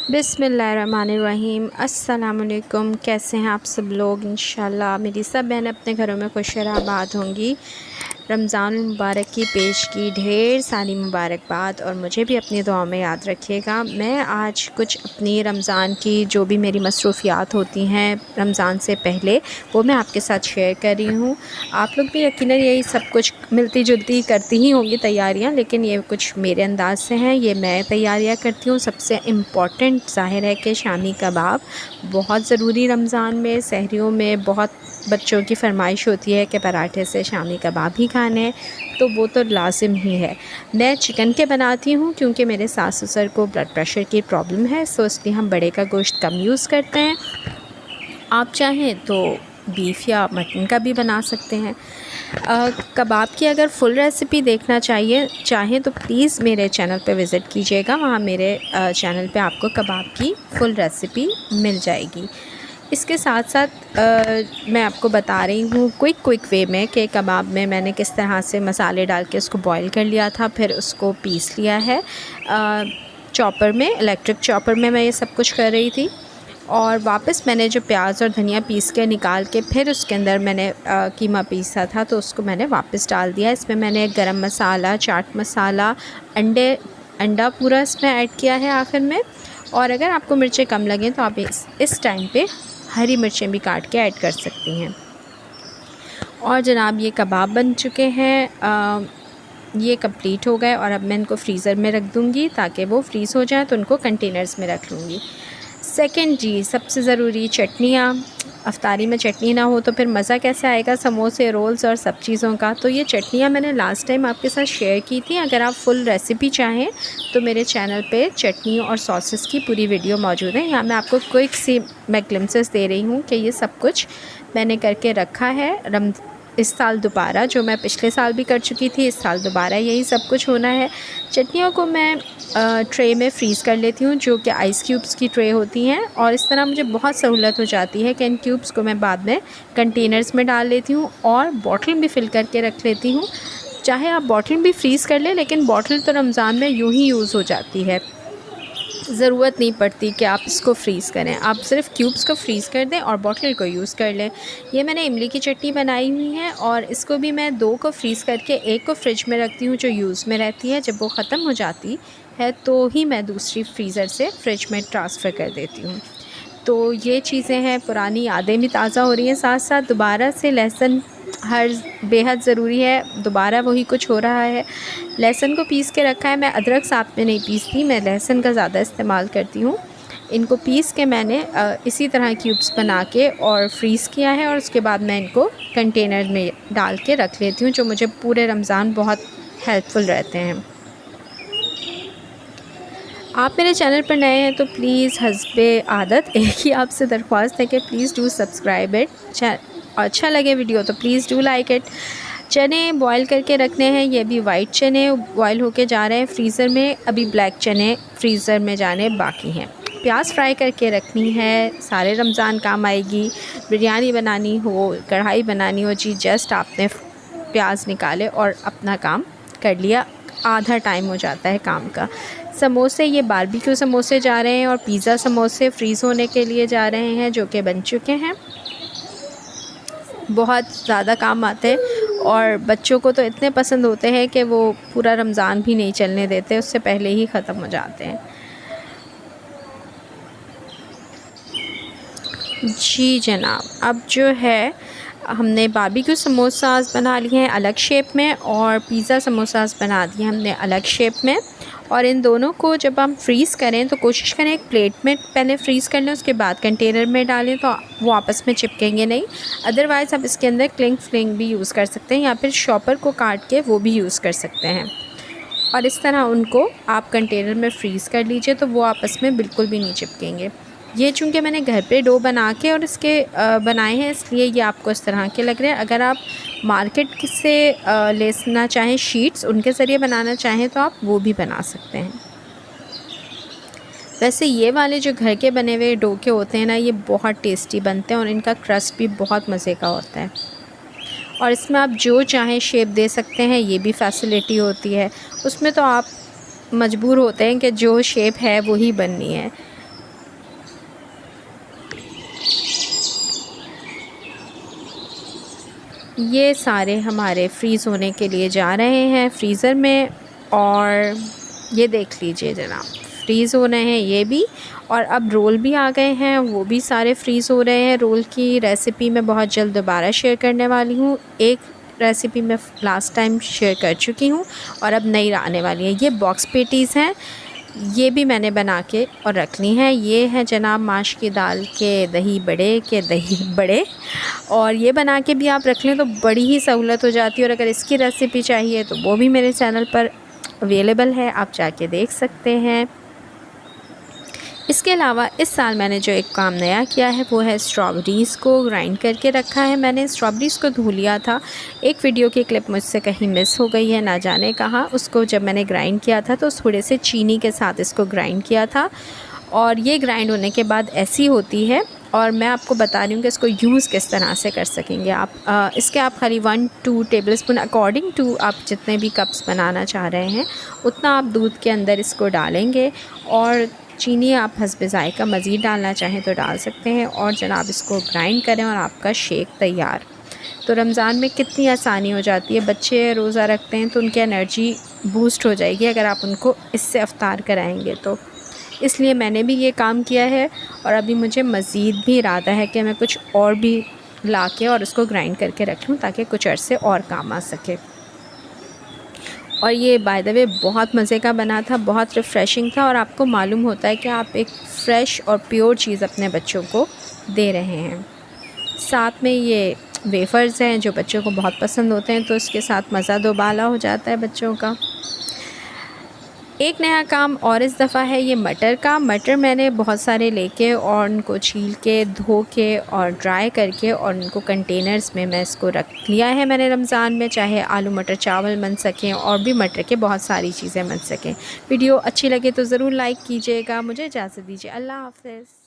बिस्मिल्लाहिर्रहमानिर्रहीम। अस्सलाम वालेकुम। कैसे हैं आप सब लोग? इंशाल्लाह मेरी सब बहनें अपने घरों में खुश आबाद होंगी। रमज़ान मुबारक की पेश की ढेर सारी मुबारकबाद और मुझे भी अपनी दुआ में याद रखिएगा। मैं आज कुछ अपनी रमज़ान की जो भी मेरी मसरूफ़ियात होती हैं रमज़ान से पहले, वो मैं आपके साथ शेयर कर रही हूँ। आप लोग भी यकीनन यही सब कुछ मिलती जुलती करती ही होंगी तैयारियाँ, लेकिन ये कुछ मेरे अंदाज़ से हैं, ये मैं तैयारियाँ करती हूँ। सबसे इम्पॉर्टेंट ज़ाहिर है कि शामी कबाब बहुत ज़रूरी रमज़ान में, सहरियों में बहुत बच्चों की फ़रमाइश होती है कि पराठे से शामी कबाब ही खाने हैं, तो वो तो लाजिम ही है। मैं चिकन के बनाती हूँ क्योंकि मेरे सास ससुर को ब्लड प्रेशर की प्रॉब्लम है, सो इसलिए हम बड़े का गोश्त कम यूज़ करते हैं। आप चाहें तो बीफ या मटन का भी बना सकते हैं। कबाब की अगर फुल रेसिपी देखना चाहें तो प्लीज़ मेरे चैनल पे विज़िट कीजिएगा। वहाँ मेरे चैनल पे आपको कबाब की फुल रेसिपी मिल जाएगी। इसके साथ साथ मैं आपको बता रही हूँ क्विक वे में कि कबाब में मैंने किस तरह से मसाले डाल के उसको बॉईल कर लिया था, फिर उसको पीस लिया है चॉपर में, इलेक्ट्रिक चॉपर में मैं ये सब कुछ कर रही थी। और वापस मैंने जो प्याज और धनिया पीस के निकाल के फिर उसके अंदर मैंने कीमा पीसा था, तो उसको मैंने वापस डाल दिया। इसमें मैंने गरम मसाला, चाट मसाला, अंडा पूरा इसमें ऐड किया है आखिर में। और अगर आपको मिर्चें कम लगें तो आप इस टाइम पे हरी मिर्चें भी काट के ऐड कर सकती हैं। और जनाब ये कबाब बन चुके हैं, ये कंप्लीट हो गए और अब मैं इनको फ्रीज़र में रख दूँगी ताकि वो फ्रीज़ हो जाए, तो उनको कंटेनर्स में रख लूँगी। सेकंड जी, सबसे ज़रूरी चटनियाँ। अफ्तारी में चटनी ना हो तो फिर मज़ा कैसे आएगा समोसे, रोल्स और सब चीज़ों का। तो ये चटनियाँ मैंने लास्ट टाइम आपके साथ शेयर की थी। अगर आप फुल रेसिपी चाहें तो मेरे चैनल पे चटनी और सॉसेस की पूरी वीडियो मौजूद है। यहाँ मैं आपको क्विक सी मैं ग्लिम्पसेस दे रही हूँ कि ये सब कुछ मैंने करके रखा है। इस साल दोबारा, जो मैं पिछले साल भी कर चुकी थी, इस साल दोबारा यही सब कुछ होना है। चटनियों को मैं ट्रे में फ़्रीज़ कर लेती हूँ, जो कि आइस क्यूब्स की ट्रे होती हैं, और इस तरह मुझे बहुत सहूलत हो जाती है कि इन क्यूब्स को मैं बाद में कंटेनर्स में डाल लेती हूँ और बॉटल भी फ़िल करके रख लेती हूँ। चाहे आप बॉटल भी फ्रीज़ कर लें, लेकिन बॉटल तो रमज़ान में यूँ ही यूज़ हो जाती है, ज़रूरत नहीं पड़ती कि आप इसको फ्रीज़ करें। आप सिर्फ़ क्यूब्स को फ्रीज़ कर दें और बॉटल को यूज़ कर लें। ये मैंने इमली की चटनी बनाई हुई है और इसको भी मैं 2 को फ्रीज़ करके 1 को फ्रिज में रखती हूँ जो यूज़ में रहती है। जब वो ख़त्म हो जाती है तो ही मैं दूसरी फ्रीज़र से फ्रिज में ट्रांसफ़र कर देती हूँ। तो ये चीज़ें हैं, पुरानी यादें भी ताज़ा हो रही हैं, साथ साथ दोबारा से लहसुन हर बेहद ज़रूरी है, दोबारा वही कुछ हो रहा है। लहसुन को पीस के रखा है, मैं अदरक साथ में नहीं पीसती, मैं लहसुन का ज़्यादा इस्तेमाल करती हूँ। इनको पीस के मैंने इसी तरह क्यूब्स बना के और फ्रीज़ किया है, और उसके बाद मैं इनको कंटेनर में डाल के रख लेती हूँ, जो मुझे पूरे रमज़ान बहुत हेल्पफुल रहते हैं। आप मेरे चैनल पर नए हैं तो प्लीज़ हस्बे आदत एक ही आपसे दरख्वास्त है कि प्लीज़ डू सब्सक्राइब इट। अच्छा लगे वीडियो तो प्लीज़ डू लाइक इट। चने बॉईल करके रखने हैं, ये भी वाइट चने बॉईल होके जा रहे हैं फ्रीज़र में, अभी ब्लैक चने फ्रीज़र में जाने बाकी हैं। प्याज फ्राई करके रखनी है, सारे रमज़ान काम आएगी। बिरयानी बनानी हो, कढ़ाई बनानी हो, जी जस्ट आपने प्याज निकाले और अपना काम कर लिया, आधा टाइम हो जाता है काम का। समोसे, ये बारबेक्यू समोसे जा रहे हैं और पिज़्ज़ा समोसे फ्रीज़ होने के लिए जा रहे हैं, जो कि बन चुके हैं। बहुत ज़्यादा काम आते हैं और बच्चों को तो इतने पसंद होते हैं कि वो पूरा रमज़ान भी नहीं चलने देते, उससे पहले ही ख़त्म हो जाते हैं। जी जनाब, अब जो है हमने बारबेक्यू समोसास बना लिए हैं अलग शेप में और पिज़्ज़ा समोसास बना दिए हमने अलग शेप में। और इन दोनों को जब हम फ्रीज़ करें तो कोशिश करें एक प्लेट में पहले फ्रीज़ कर लें, उसके बाद कंटेनर में डालें तो वो आपस में चिपकेंगे नहीं। अदरवाइज़ आप इसके अंदर क्लिंग फ्लिंग भी यूज़ कर सकते हैं या फिर शॉपर को काट के वो भी यूज़ कर सकते हैं। और इस तरह उनको आप कंटेनर में फ्रीज़ कर लीजिए तो वो आपस में बिल्कुल भी नहीं चिपकेंगे। ये चूँकि मैंने घर पे डो बना के और इसके बनाए हैं, इसलिए ये आपको इस तरह के लग रहे हैं। अगर आप मार्केट से लेना चाहें शीट्स, उनके ज़रिए बनाना चाहें तो आप वो भी बना सकते हैं। वैसे ये वाले जो घर के बने हुए डो के होते हैं ना, ये बहुत टेस्टी बनते हैं और इनका क्रस्ट भी बहुत मज़े का होता है। और इसमें आप जो चाहें शेप दे सकते हैं, ये भी फैसिलिटी होती है। उसमें तो आप मजबूर होते हैं कि जो शेप है वही बननी है। ये सारे हमारे फ्रीज़ होने के लिए जा रहे हैं फ्रीज़र में। और ये देख लीजिए जनाब, फ्रीज़ हो रहे हैं ये भी। और अब रोल भी आ गए हैं, वो भी सारे फ्रीज़ हो रहे हैं। रोल की रेसिपी मैं बहुत जल्द दोबारा शेयर करने वाली हूँ। एक रेसिपी मैं लास्ट टाइम शेयर कर चुकी हूँ और अब नई आने वाली है। ये बॉक्स पेटीज़ हैं, ये भी मैंने बना के और रख ली हैं। ये है जनाब माश की दाल के दही बड़े और ये बना के भी आप रख लें तो बड़ी ही सहूलत हो जाती है। और अगर इसकी रेसिपी चाहिए तो वो भी मेरे चैनल पर अवेलेबल है, आप जाके देख सकते हैं। इसके अलावा इस साल मैंने जो एक काम नया किया है वो है स्ट्रॉबेरीज़ को ग्राइंड करके रखा है। मैंने स्ट्रॉबेरीज़ को धो लिया था, एक वीडियो की क्लिप मुझसे कहीं मिस हो गई है, ना जाने कहाँ। उसको जब मैंने ग्राइंड किया था तो थोड़े से चीनी के साथ इसको ग्राइंड किया था और ये ग्राइंड होने के बाद ऐसी होती है। और मैं आपको बता रही हूँ कि इसको यूज़ किस तरह से कर सकेंगे आप। इसके आप खाली 1-2 टेबलस्पून अकॉर्डिंग टू आप जितने भी कप्स बनाना चाह रहे हैं उतना आप दूध के अंदर इसको डालेंगे। और चीनी आप हस्बे ज़ायक़ा मज़ीद डालना चाहें तो डाल सकते हैं। और जनाब इसको ग्राइंड करें और आपका शेक तैयार। तो रमज़ान में कितनी आसानी हो जाती है, बच्चे रोज़ा रखते हैं तो उनकी एनर्जी बूस्ट हो जाएगी अगर आप उनको इससे इफ्तार कराएंगे तो। इसलिए मैंने भी ये काम किया है और अभी मुझे मज़ीद भी इरादा है कि मैं कुछ और भी ला के और उसको ग्राइंड करके रख लूँ ताकि कुछ अरसे और काम आ सके। और ये बाय द वे बहुत मज़े का बना था, बहुत रिफ़्रेशिंग था। और आपको मालूम होता है कि आप एक फ़्रेश और प्योर चीज़ अपने बच्चों को दे रहे हैं। साथ में ये वेफ़र्स हैं जो बच्चों को बहुत पसंद होते हैं, तो इसके साथ मज़ा दोबाला हो जाता है बच्चों का। एक नया काम और इस दफ़ा है ये मटर का। मटर मैंने बहुत सारे लेके और उनको छील के धो के और ड्राई करके और उनको कंटेनर्स में मैं इसको रख लिया है मैंने रमज़ान में, चाहे आलू मटर चावल बन सकें और भी मटर के बहुत सारी चीज़ें बन सकें। वीडियो अच्छी लगे तो ज़रूर लाइक कीजिएगा। मुझे इजाज़त दीजिए, अल्लाह हाफ़िज़।